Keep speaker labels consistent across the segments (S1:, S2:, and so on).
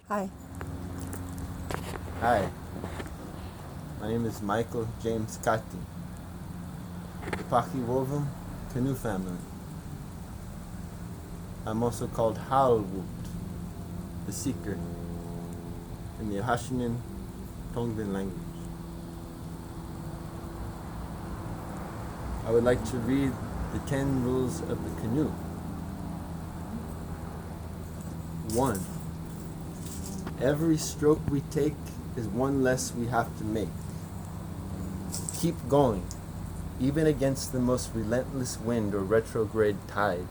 S1: Hi.
S2: Hi, my name is Michael James Catti, the Pachiwovum Canoe family. I'm also called Halwut, the seeker, in the Hashinan Tongvan language. I would like to read the 10 rules of the canoe. 1. Every stroke we take is one less we have to make. Keep going, even against the most relentless wind or retrograde tide.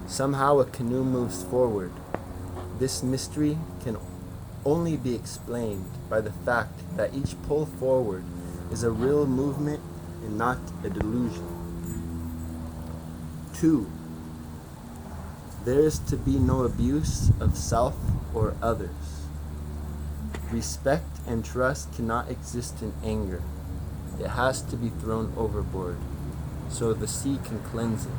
S2: Somehow a canoe moves forward. This mystery can only be explained by the fact that each pull forward is a real movement and not a delusion. 2. There is to be no abuse of self or others. Respect and trust cannot exist in anger. It has to be thrown overboard, so the sea can cleanse it.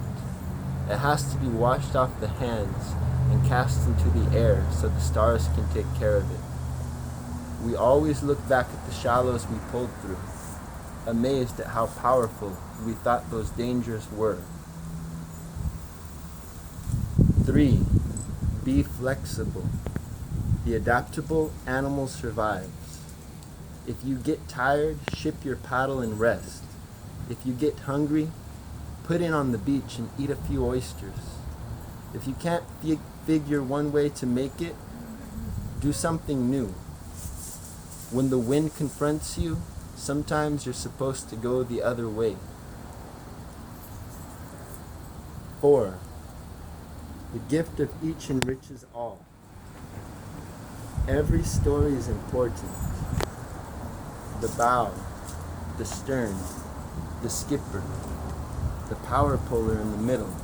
S2: It has to be washed off the hands and cast into the air so the stars can take care of it. We always look back at the shallows we pulled through, amazed at how powerful we thought those dangers were. 3. Be flexible. The adaptable animal survives. If you get tired, ship your paddle and rest. If you get hungry, put in on the beach and eat a few oysters. If you can't figure one way to make it, do something new. When the wind confronts you, sometimes you're supposed to go the other way. 4. The gift of each enriches all. Every story is important. The bow, the stern, the skipper, the power puller in the middle.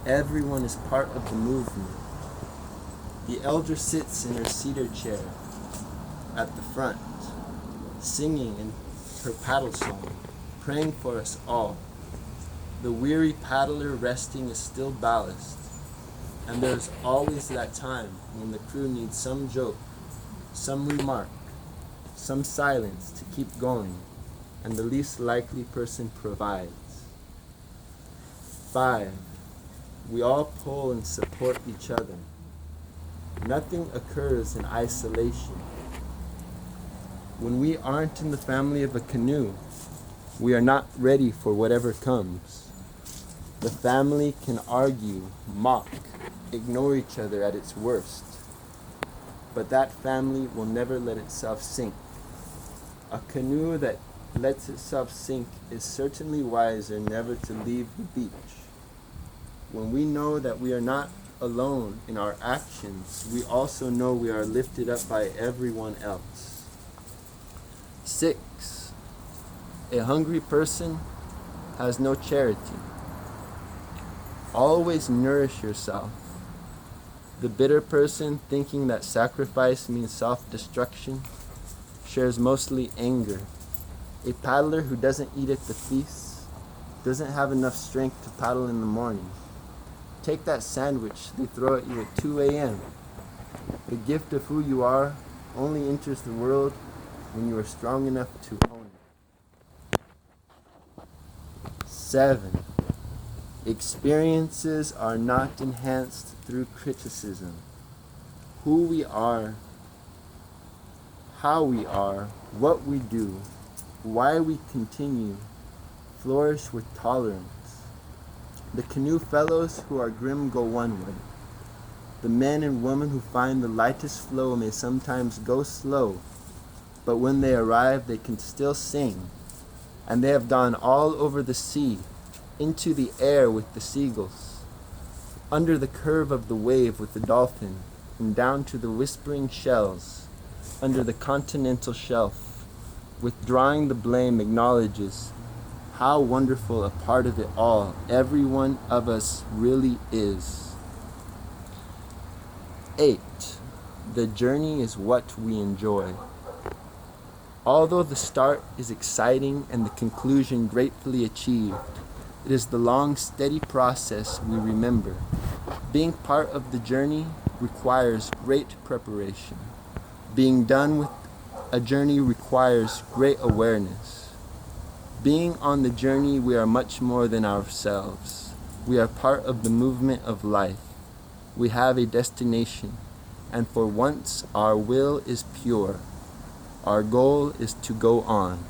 S2: Everyone is part of the movement. The elder sits in her cedar chair at the front, singing in her paddle song, praying for us all. The weary paddler resting is still ballast, and there's always that time when the crew needs some joke, some remark, some silence to keep going, and the least likely person provides. 5. We all pull and support each other. Nothing occurs in isolation. When we aren't in the family of a canoe, we are not ready for whatever comes. The family can argue, mock, ignore each other at its worst, but that family will never let itself sink. A canoe that lets itself sink is certainly wiser never to leave the beach. When we know that we are not alone in our actions, we also know we are lifted up by everyone else. 6. A hungry person has no charity. Always nourish yourself. The bitter person, thinking that sacrifice means self-destruction, shares mostly anger. A paddler who doesn't eat at the feast doesn't have enough strength to paddle in the morning. Take that sandwich they throw at you at 2 a.m. The gift of who you are only enters the world when you are strong enough to own it. 7. Experiences are not enhanced through criticism. Who we are, how we are, what we do, why we continue, flourish with tolerance. The canoe fellows who are grim go one way. The men and women who find the lightest flow may sometimes go slow, but when they arrive they can still sing, and they have gone all over the sea, into the air with the seagulls, under the curve of the wave with the dolphin, and down to the whispering shells, under the continental shelf. Withdrawing the blame acknowledges how wonderful a part of it all every one of us really is. 8. The journey is what we enjoy. Although the start is exciting and the conclusion gratefully achieved, it is the long, steady process we remember. Being part of the journey requires great preparation. Being done with a journey requires great awareness. Being on the journey, we are much more than ourselves. We are part of the movement of life. We have a destination, and for once our will is pure. Our goal is to go on.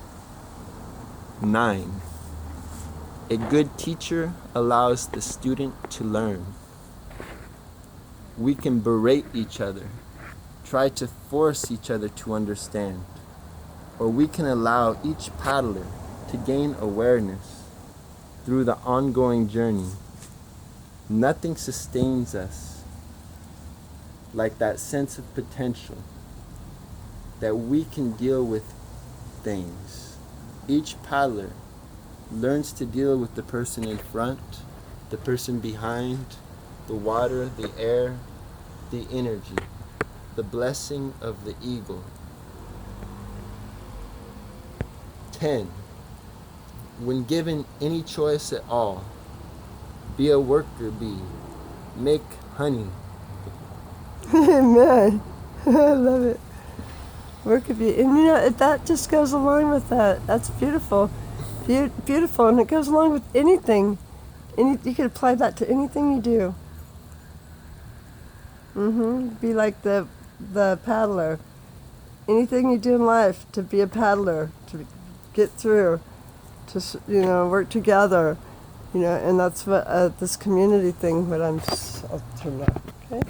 S2: 9. A good teacher allows the student to learn. We can berate each other, try to force each other to understand, or we can allow each paddler to gain awareness through the ongoing journey. Nothing sustains us like that sense of potential that we can deal with things. Each paddler learns to deal with the person in front, the person behind, the water, the air, the energy, the blessing of the eagle. 10. When given any choice at all, be a worker bee, make honey.
S1: Amen. I love it. Worker bee. And you know, that just goes along with that. That's beautiful. Beautiful. And it goes along with anything. You could apply that to anything you do. Be like the paddler. Anything you do in life, to be a paddler, to get through, to work together, and that's what this community thing. I'll turn that. Okay.